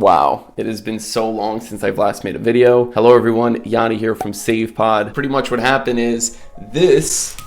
Wow, it has been so long since I've last made a video. Hello everyone, Yanni here from Savepod. Pretty much what happened is this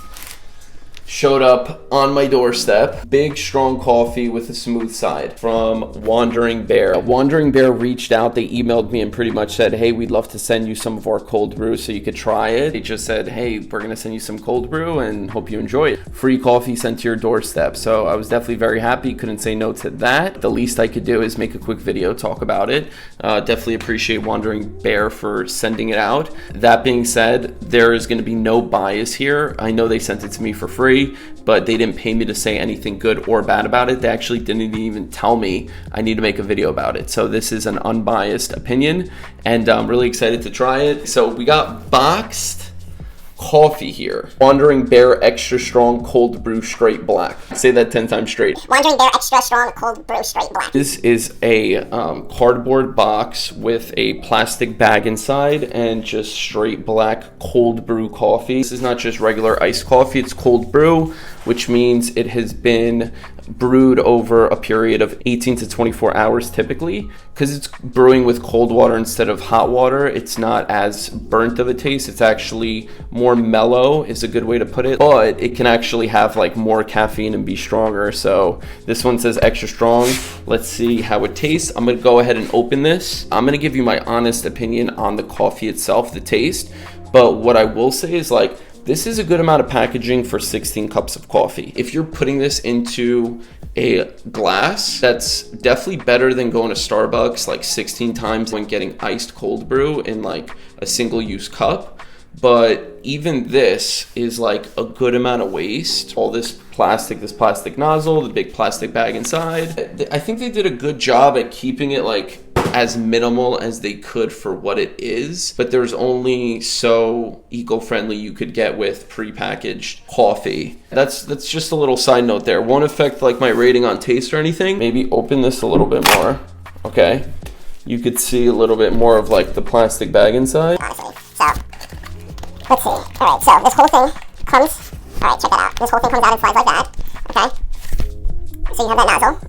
showed up on my doorstep. Big, strong coffee with a smooth side from Wandering Bear. Wandering Bear reached out, they emailed me and pretty much said, hey, we'd love to send you some of our cold brew so you could try it. They just said, hey, we're gonna send you some cold brew and hope you enjoy it. Free coffee sent to your doorstep. So I was definitely very happy, couldn't say no to that. The least I could do is make a quick video, talk about it. Definitely appreciate Wandering Bear for sending it out. That being said, there is gonna be no bias here. I know they sent it to me for free, but they didn't pay me to say anything good or bad about it. They actually didn't even tell me I need to make a video about it. So this is an unbiased opinion, and I'm really excited to try it. So we got boxed coffee here. Wandering Bear Extra Strong Cold Brew Straight Black. Say that 10 times straight. Wandering Bear Extra Strong Cold Brew Straight Black. This is a cardboard box with a plastic bag inside and just straight black cold brew coffee. This is not just regular iced coffee, it's cold brew, which means it has been brewed over a period of 18 to 24 hours typically. Because it's brewing with cold water instead of hot water, it's not as burnt of a taste. It's actually more mellow is a good way to put it, but it can actually have like more caffeine and be stronger. So this one says extra strong. Let's see how it tastes. I'm gonna go ahead and open this. I'm gonna give you my honest opinion on the coffee itself, the taste. But what I will say is like, this is a good amount of packaging for 16 cups of coffee. If you're putting this into a glass, that's definitely better than going to Starbucks like 16 times when getting iced cold brew in like a single use cup. But even this is like a good amount of waste. All this plastic nozzle, the big plastic bag inside. I think they did a good job at keeping it like as minimal as they could for what it is, but there's only so eco-friendly you could get with prepackaged coffee. That's just a little side note there. Won't affect like my rating on taste or anything. Maybe open this a little bit more. Okay, you could see a little bit more of like the plastic bag inside. Honestly, so let's see. All right, so this whole thing comes. All right, check that out. This whole thing comes out and slides like that. Okay, so you have that nozzle.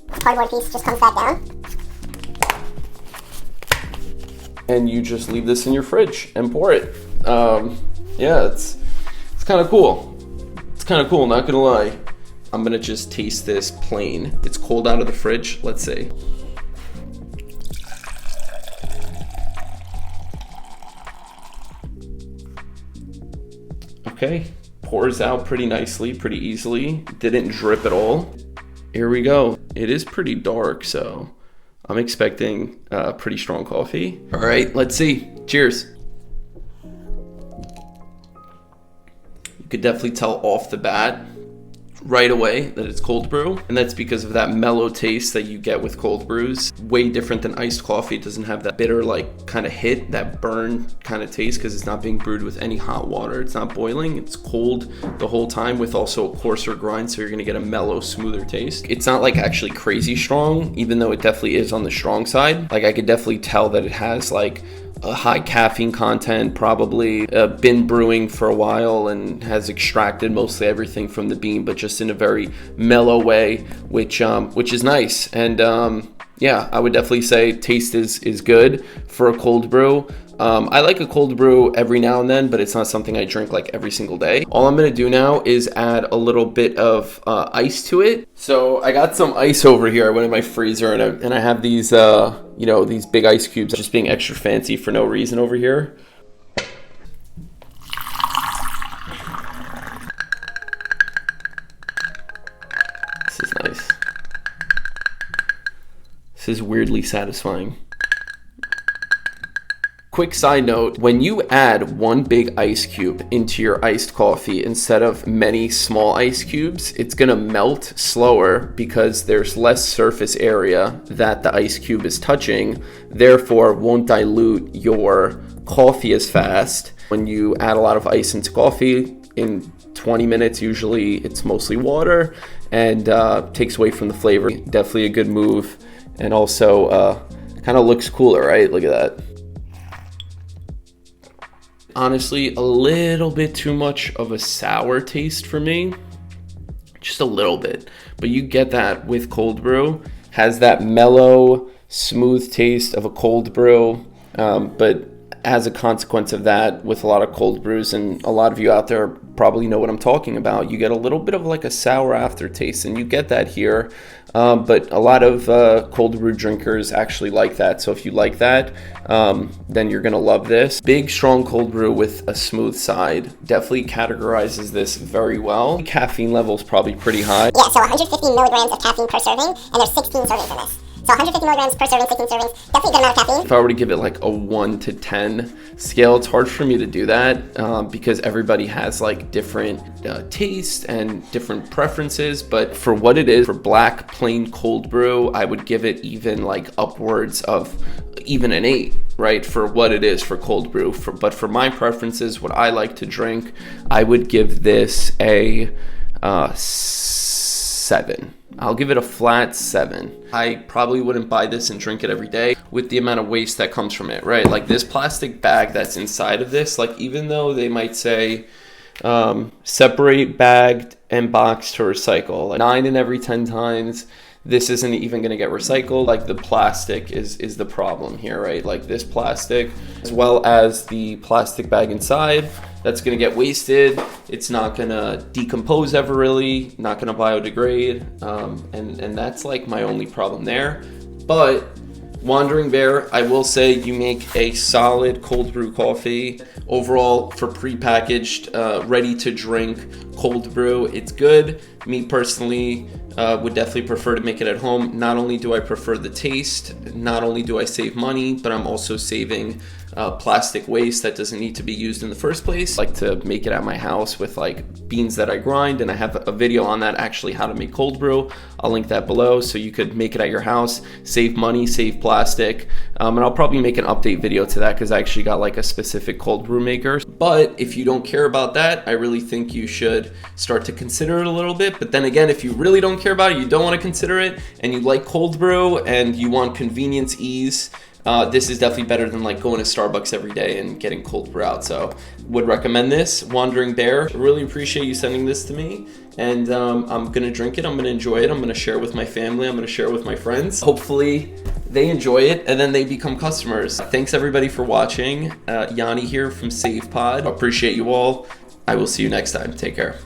This cardboard piece just comes back down. And you just leave this in your fridge and pour it. Yeah, it's kind of cool. It's kind of cool, not gonna lie. I'm gonna just taste this plain. It's cold out of the fridge. Let's see. Okay, pours out pretty nicely, pretty easily. Didn't drip at all. Here we go. It is pretty dark, so I'm expecting pretty strong coffee. All right, let's see. Cheers. You could definitely tell off the bat right away that it's cold brew, and that's because of that mellow taste that you get with cold brews. Way different than iced coffee. It doesn't have that bitter like kind of hit, that burn kind of taste, because it's not being brewed with any hot water. It's not boiling, it's cold the whole time with also a coarser grind, so you're gonna get a mellow, smoother taste. It's not like actually crazy strong, even though it definitely is on the strong side. Like I could definitely tell that it has like a high caffeine content, probably been brewing for a while and has extracted mostly everything from the bean, but just in a very mellow way, which is nice. And yeah, I would definitely say taste is good for a cold brew. I like a cold brew every now and then, but it's not something I drink like every single day. All I'm gonna do now is add a little bit of ice to it. So I got some ice over here. I went in my freezer and I have these, you know, these big ice cubes, just being extra fancy for no reason over here. This is nice. This is weirdly satisfying. Quick side note, when you add one big ice cube into your iced coffee instead of many small ice cubes, it's gonna melt slower because there's less surface area that the ice cube is touching, therefore won't dilute your coffee as fast. When you add a lot of ice into coffee, in 20 minutes usually it's mostly water and takes away from the flavor. Definitely a good move, and also kind of looks cooler, right? Look at that. Honestly, a little bit too much of a sour taste for me. Just a little bit. But you get that with cold brew. Has that mellow, smooth taste of a cold brew, but as a consequence of that, with a lot of cold brews, and a lot of you out there probably know what I'm talking about, you get a little bit of like a sour aftertaste, and you get that here, but a lot of cold brew drinkers actually like that. So if you like that, then you're gonna love this. Big, strong cold brew with a smooth side definitely categorizes this very well. Caffeine level is probably pretty high. Yeah, so 150 milligrams of caffeine per serving, and there's 16 servings in this. So 150 milligrams per serving, 16 servings, definitely a good amount of caffeine. If I were to give it like a 1 to 10 scale, it's hard for me to do that because everybody has like different taste and different preferences. But for what it is, for black plain cold brew, I would give it even like upwards of even an 8, right? For what it is for cold brew. But for my preferences, what I like to drink, I would give this a 7. I'll give it a flat 7. I probably wouldn't buy this and drink it every day with the amount of waste that comes from it, right? Like this plastic bag that's inside of this, like even though they might say separate bagged and boxed to recycle, like 9 in every 10 times, this isn't even going to get recycled. Like the plastic is the problem here, right? Like this plastic, as well as the plastic bag inside, that's going to get wasted. It's not going to decompose ever really, not going to biodegrade. And that's like my only problem there. But Wandering Bear, I will say you make a solid cold brew coffee. Overall, for prepackaged, ready to drink cold brew, it's good. Me personally would definitely prefer to make it at home. Not only do I prefer the taste, not only do I save money, but I'm also saving plastic waste that doesn't need to be used in the first place. I like to make it at my house with like beans that I grind, and I have a video on that, actually how to make cold brew. I'll link that below so you could make it at your house, save money, save plastic, and I'll probably make an update video to that because I actually got like a specific cold brew maker. But if you don't care about that, I really think you should start to consider it a little bit. But then again, if you really don't care about it, you don't want to consider it, and you like cold brew and you want convenience, ease, this is definitely better than like going to Starbucks every day and getting cold brew out. So would recommend this. Wandering Bear, really appreciate you sending this to me, and I'm gonna drink it, I'm gonna enjoy it, I'm gonna share it with my family, I'm gonna share it with my friends. Hopefully they enjoy it and then they become customers. Thanks everybody for watching. Yanni here from Savepod. Appreciate you all. I will see you next time. Take care.